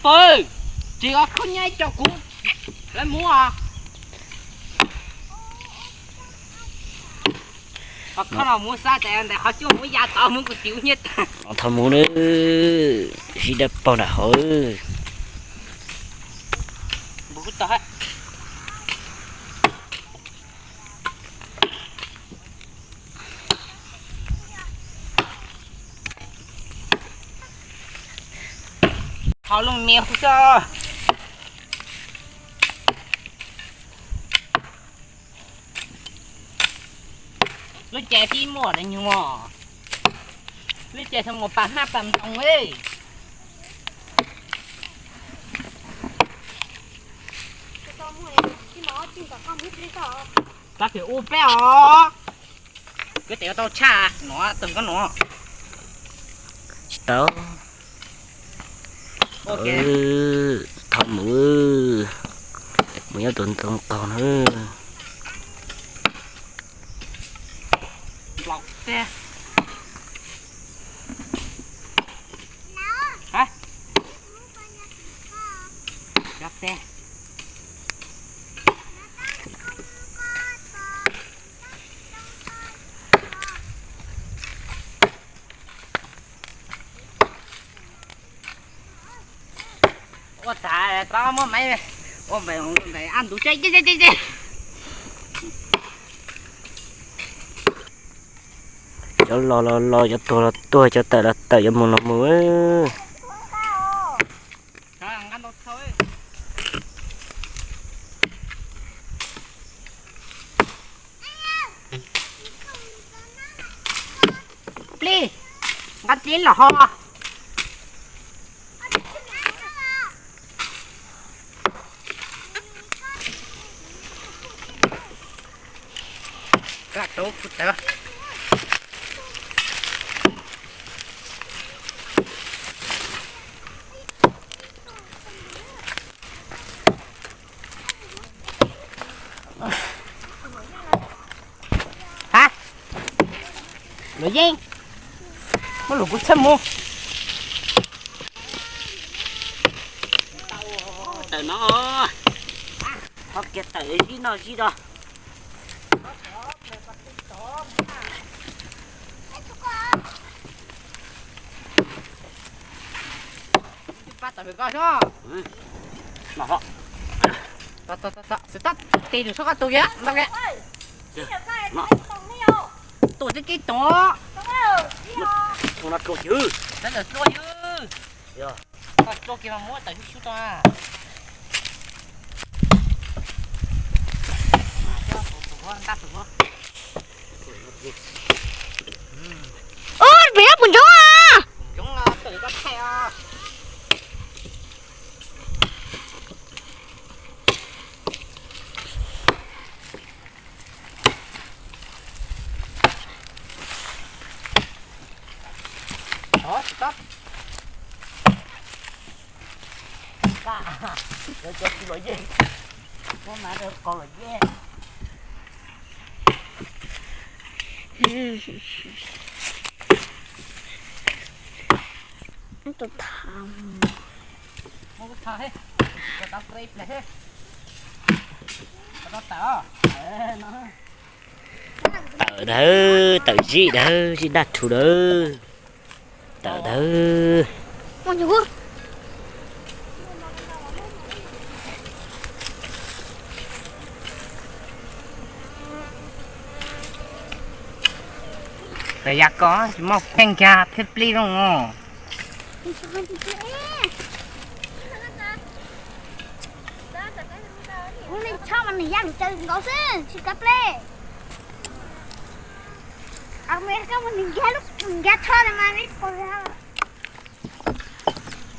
bơi chỉ có không nhai cho cũng lấy mua à hoặc không nào mua xa tiền để họ chưa mua giá tao muốn có chịu nhất thằng muốn nữa chỉ đẹp bao nào hơi bút tao hết họ luôn mèo cho lúc trẻ thì mua đấy nhưng mà lúc trẻ xong một bàn hai bàn đồng ấy ta kiểu u béo cái tiểu tao cha nó từng có nó tao ok thằng mưa nhớ tuần tuần còn nữa lọc xe hả lọc xe ôi trời tao mới mày ôi mày ăn đủ chơi chơi cho lo cho tôi cho tờ là tờ cho một nó mới ăn đâu thôi đi ngắt chín là ho các tốt đấy hả lửa gì có lửa của sâm mua tờ nó học cái tờ gì đó bắt tao phải coi cho mà họ ta sẽ tắt tiền được số các tôi kia đâu kìa tôi sẽ cái to không là câu chứ đó là tôi chứ tôi kia mà mua tại chút to ôi bé buồn chó à chúng tự có theo đó stop để cho cái loại gì con mà được còn là gì tôi thầm không có thay cho tao clip này hết tao tao nó tờ đó tờ gì đó gì đặt thủ đó tờ đó con chú quốc rồi giờ có một thanh trà phép ly luôn ngon mình cho mình này ăn chơi có xin chỉ cặp lê Amerika mình ghé lúc mình ghé cho này mà biết có ra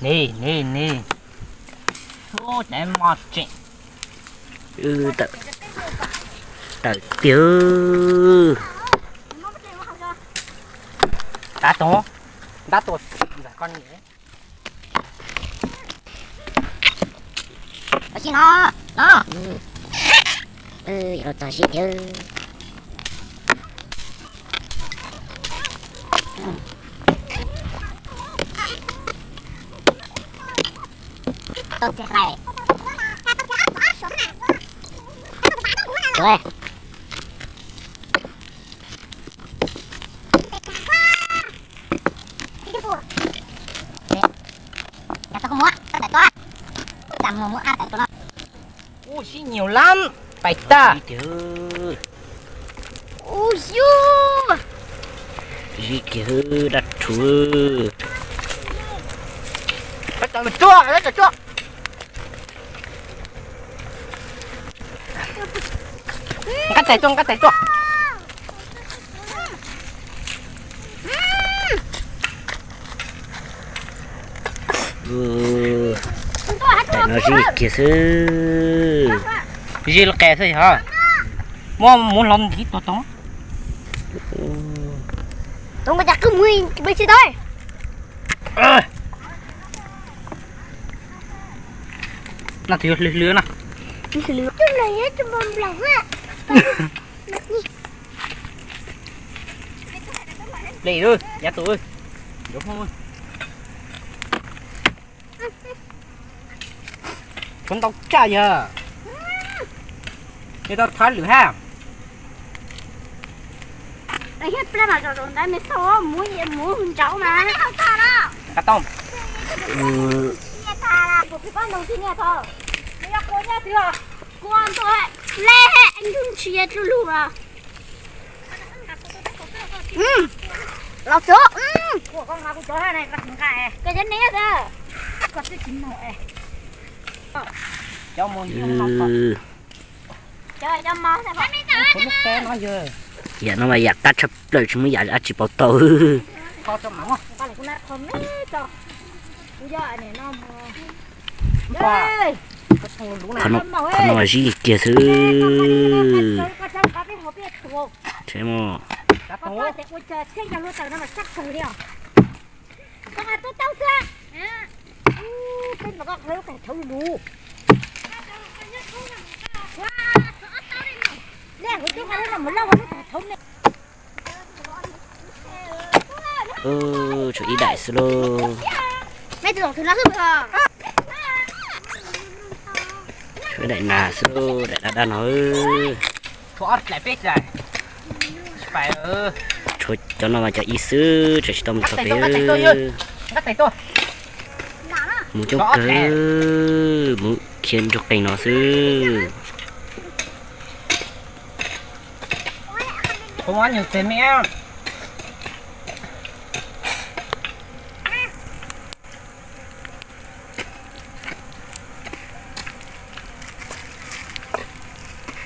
nè ô để mọt chị tờ tiêu đá tổ là con nhỉ ở xin nó rồi tao xin chứ tao sẽ này rồi tao không muốn tao phải toa làm một ăn tại tụi nó Ui xí nhiều lắm. Phải ta. chứ Ui dồi. gì chứ đặt thua Bắt đầu chua, lấy cho chua. Cắt tay chua, cắt tay chua. tại nó gì kia sư Gì là kẻ thôi hả? Muốn lòng thì to to. Tụi mày chắc cứ nguyên bây giờ thôi. Nó thì lứa nè. Cái này hết cho bầm lòng á. Lì rồi, giá tuổi. Đúng không? Con tóc cha giờ. Người ta thái lửa ha. Đây hết plei mà rồi đây mới số muối muối cháu mà. Không sao đâu. Cà tông. Nghe ta là một cái con đầu tiên nghe thôi. Bây giờ cô nhá chưa? Cô ăn thôi. Lê anh không chia cho lù à. Lọc chỗ. Của con ngọc chỗ này bắt một cái. Cái chân này ra. Có cái chín màu này. Cho mồi không ngon không? Trời cho món này phải. Có lúc té nói giờ. dạ nó mà giặt ta chụp lời chúng mới giặt ăn chỉ bảo tàu Kho cho mỏng không? Con này cũng đã không hết cho. Bây giờ này nó Wow. ơi. Có xong lũ còn nào? nó là gì kia sư Con trong có cái hộp biết thuộc. thế mà Cà Con tông. có thể ui trời xem cho luôn tao nó mà chắc thử đi à. Con à tôi tao chưa? Tên mà con thấy phải thấu đủ. Nè, cái chú này là một lâu nó phải thấu này. cho ý đại sư lô Mẹ tưởng thứ nó giúp à. cho đại nà sư lô đại đã nói Cho lại bếp rồi. Phải cho nó mà cho ý sư cho tâm cho bé cắt tay tôi. muốn cho cơ muốn khiến cho cảnh nó sư Không ăn nhiều tiền mẹ.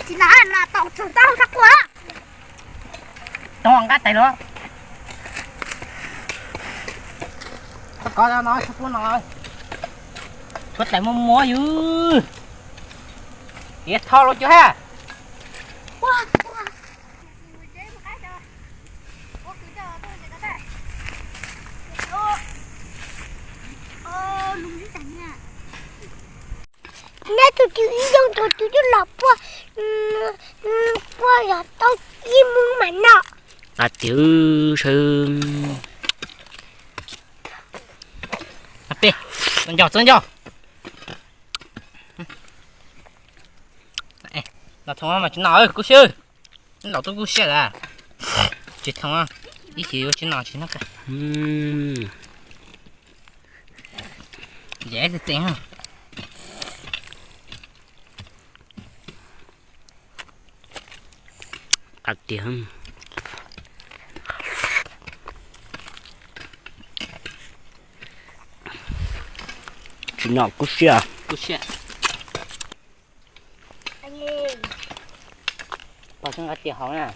Chị nói là tổng trưởng tao chắc quá. Tao cắt tay nữa. Tao có ra nói sắp luôn rồi. Xuất lại mua dữ. Thiệt thò luôn chưa ha? Wow. Nè tụi chú ý dùng tụi chú lọc qua qua là tao im mương mà nọ. à tiểu sư Đi, dẫn cho. Này, là thằng mà chúng nó ơi, cô sư. Nó tôi cô sư là. Chỉ thằng à, ý chỉ có chúng nó chỉ nó cả. Dễ thì tiền không? à tiếng chỉ nó cũng xia Cô sư. Anh ơi. Bảo chúng nó tiền hóng nè.